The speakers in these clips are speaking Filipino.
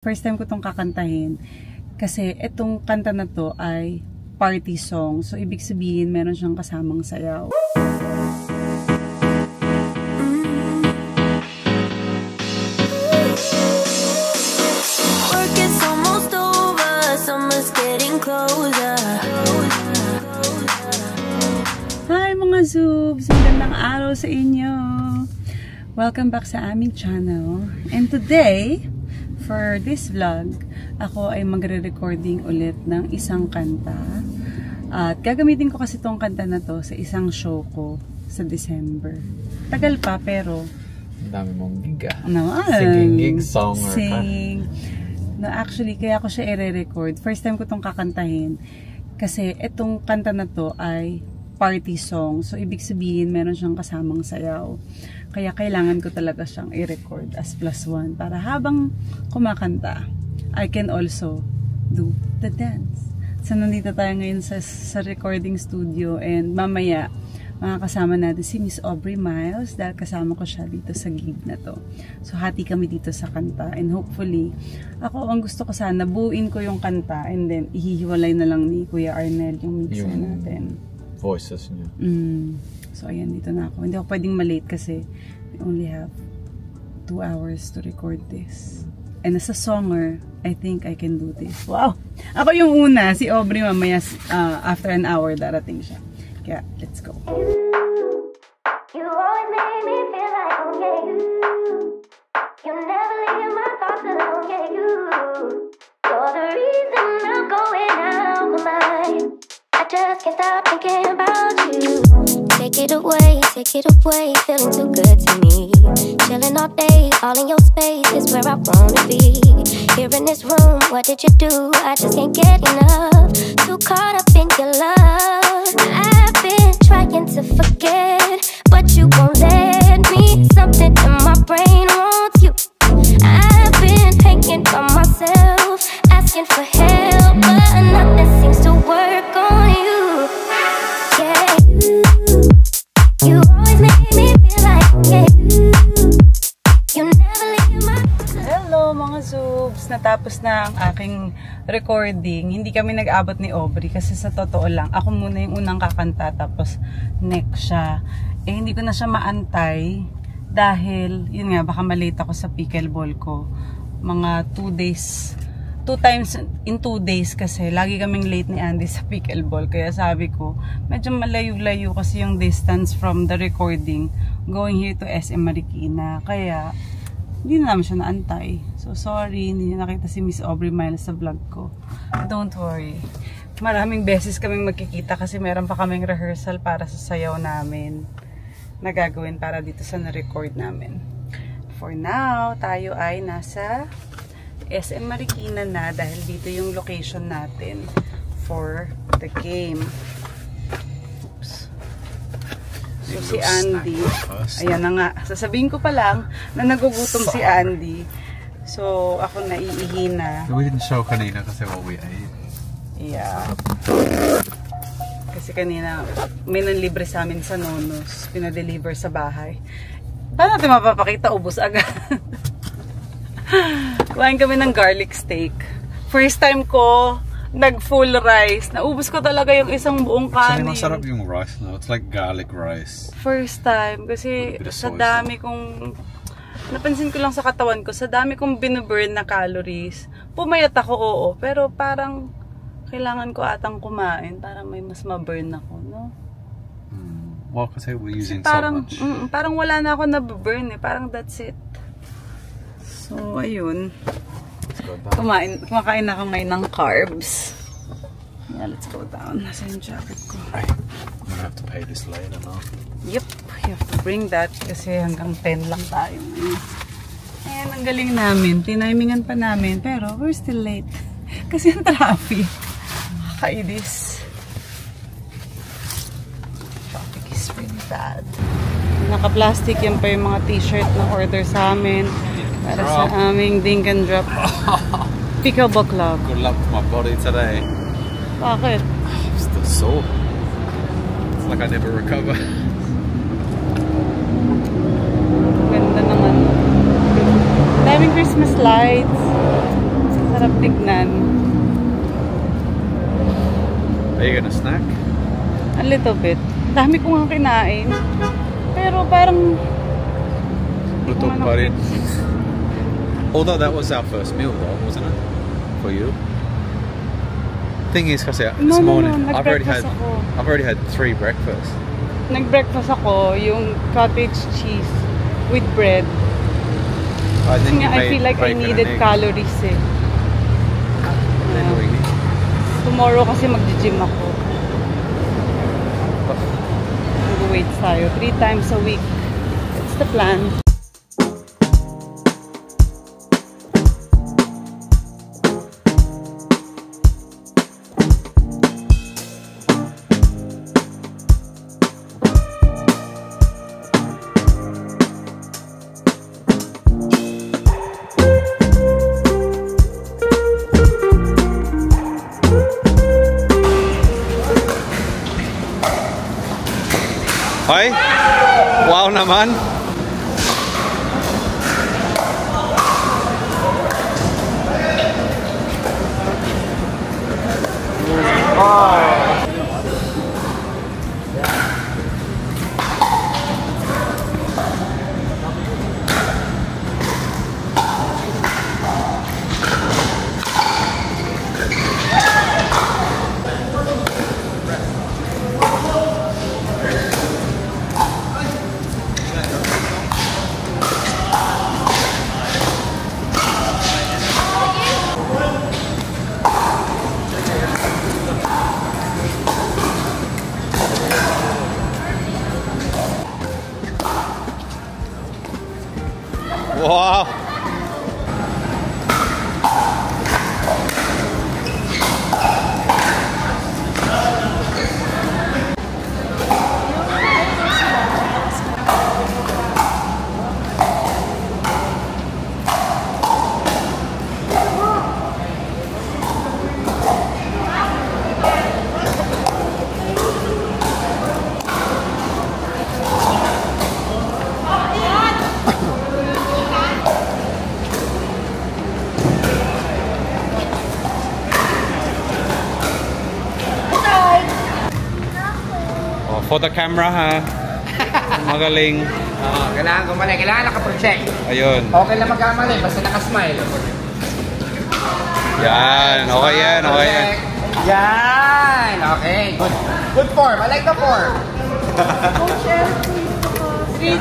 First time ko itong kakantahin kasi itong kanta na to ay party song. So, ibig sabihin, meron siyang kasamang sayaw. Work is almost over, summer's getting closer. Hi mga Zoobs! Magandang araw sa inyo! Welcome back sa aming channel. And today, for this vlog, ako ay magre-recording ulit ng isang kanta. At gagamitin ko kasi tong kanta na to sa isang show ko sa December. Tagal pa pero... Ang dami mong gig ah. Singing gig, songer ka. No, actually, kaya ako siya i-record. First time ko tong kakantahin. Kasi itong kanta na to ay party song. So, ibig sabihin, meron siyang kasamang sayaw. Kaya kailangan ko talaga siyang i-record as +1 para habang kumakanta, I can also do the dance. So, nandito tayo ngayon sa recording studio and mamaya, makakasama natin si Miss Aubrey Miles dahil kasama ko siya dito sa gig na to. So, hati kami dito sa kanta and hopefully, ako ang gusto ko sana, buuin ko yung kanta and then ihihiwalay na lang ni Kuya Arnel yung mixer natin. Voices niya. So, ayan, dito na ako. Hindi ako pwedeng malate kasi we only have 2 hours to record this. And as a songer, I think I can do this. Wow! Ako yung una, si Aubrey mamaya after an hour darating siya. Kaya, let's go. You always make me feel like okay, you never leave my thoughts alone, yeah, you're the reason I'm going out my mind. I just can't stop thinking about you. Take it away, feeling too good to me. Chilling all day, all in your space is where I wanna be. Here in this room, what did you do? I just can't get enough. Too caught up in your love. I've been trying to forget, but you won't let me. Something in my brain wants you. I've been hanging by myself, asking for help, but nothing seems to work on you. Yeah, you always make me feel like yeah, you never leave my... Hello mga Zoobs! Natapos na ang aking recording. Hindi kami nag-abot ni Aubrey kasi sa totoo lang, ako muna yung unang kakanta tapos next siya. Eh hindi ko na siya maantay dahil, yun nga, baka malate ako sa pickleball ko. Mga 2 days, 2 times in 2 days kasi lagi kaming late ni Andy sa pickleball. Kaya sabi ko, medyo malayo-layo kasi yung distance from the recording going here to SM Marikina. Kaya, hindi na naman siya naantay. So, sorry, hindi niya nakita si Miss Aubrey Miles sa vlog ko. Don't worry. Maraming beses kaming magkikita kasi meron pa kaming rehearsal para sa sayaw namin na gagawin para dito sa na-record namin. For now, tayo ay nasa SM Marikina na dahil dito yung location natin for the game. Oops. So si Andy, ayan na nga, sasabihin ko pa lang na nagugutom si Andy. So ako naiihi na. We didn't show kanina kasi what we ate. Yeah. Kasi kanina may nanlibre sa amin sa Nonos, pinadeliver sa bahay. Paano natin mapapakita? Ubus agad. Kuhain kami ng garlic steak. First time ko nag-full rice. Naubos ko talaga yung isang buong kanin. Kasi masarap yung rice now. It's like garlic rice. First time. Kasi sa dami kong... Napansin ko lang sa katawan ko, sa dami kong binuburn na calories. Pumayat ako, oo. Pero parang kailangan ko atang kumain para may mas ma-burn ako, no? Well, kasi we're using parang, so much. Parang wala na ako na-burn eh. Parang that's it. So, ayun. Kumakain ako ngayon ng carbs. Yeah, let's go down. Nasa yung jacket ko. Ay, you have to pay this later, no? Yep, you have to bring that kasi hanggang 10 lang tayo. Ayan, ang galing namin. Tinimingan pa namin, pero we're still late. Kasi ang traffic. Kainis. Traffic is really bad. Naka-plastic yan pa yung mga t-shirt na order sa amin. Para sa aming dink and drop pickleball club. Good luck to my body today. Bakit? I'm still sore. It's like I never recover. Ganda naman. Daming Christmas lights. Sarap tignan. Are you gonna snack? A little bit. Dami ko nga kinain. Pero parang... Buto pa rin. Although that was our first meal though, wasn't it? For you? Thing is, kasi this morning I've already had 3 breakfasts. Nag-breakfast ako, yung cottage cheese with bread. Then I feel like I needed calories eh. Tomorrow kasi mag-gym ako. Mag-weights tayo 3 times a week. That's the plan. Ay! Wow naman! Wow! For the camera ha. Magaling. Kailangan gumali. Kailangan nakaproject. Ayun. Okay lang magkamali. Basta nakasmile. Yan. Okay yan. Okay yan. Yan. Okay. Good. Good form. I like the form. 301.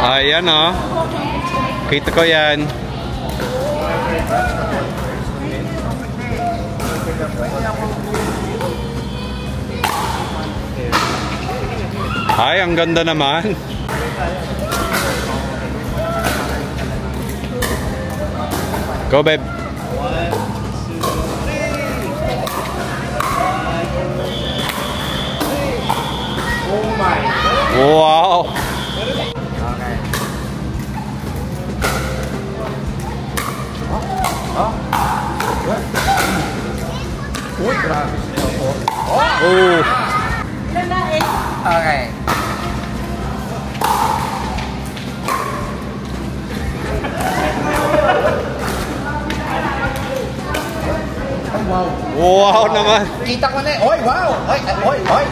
Ayan oh. Kita ko yan. Ay, ang ganda naman. Go, babe. Oh my. Wow. Okay. Uy, grabe. Oh. Okay. Wow naman. Kita ko na eh. Oy, wow. Oy, oy, oy.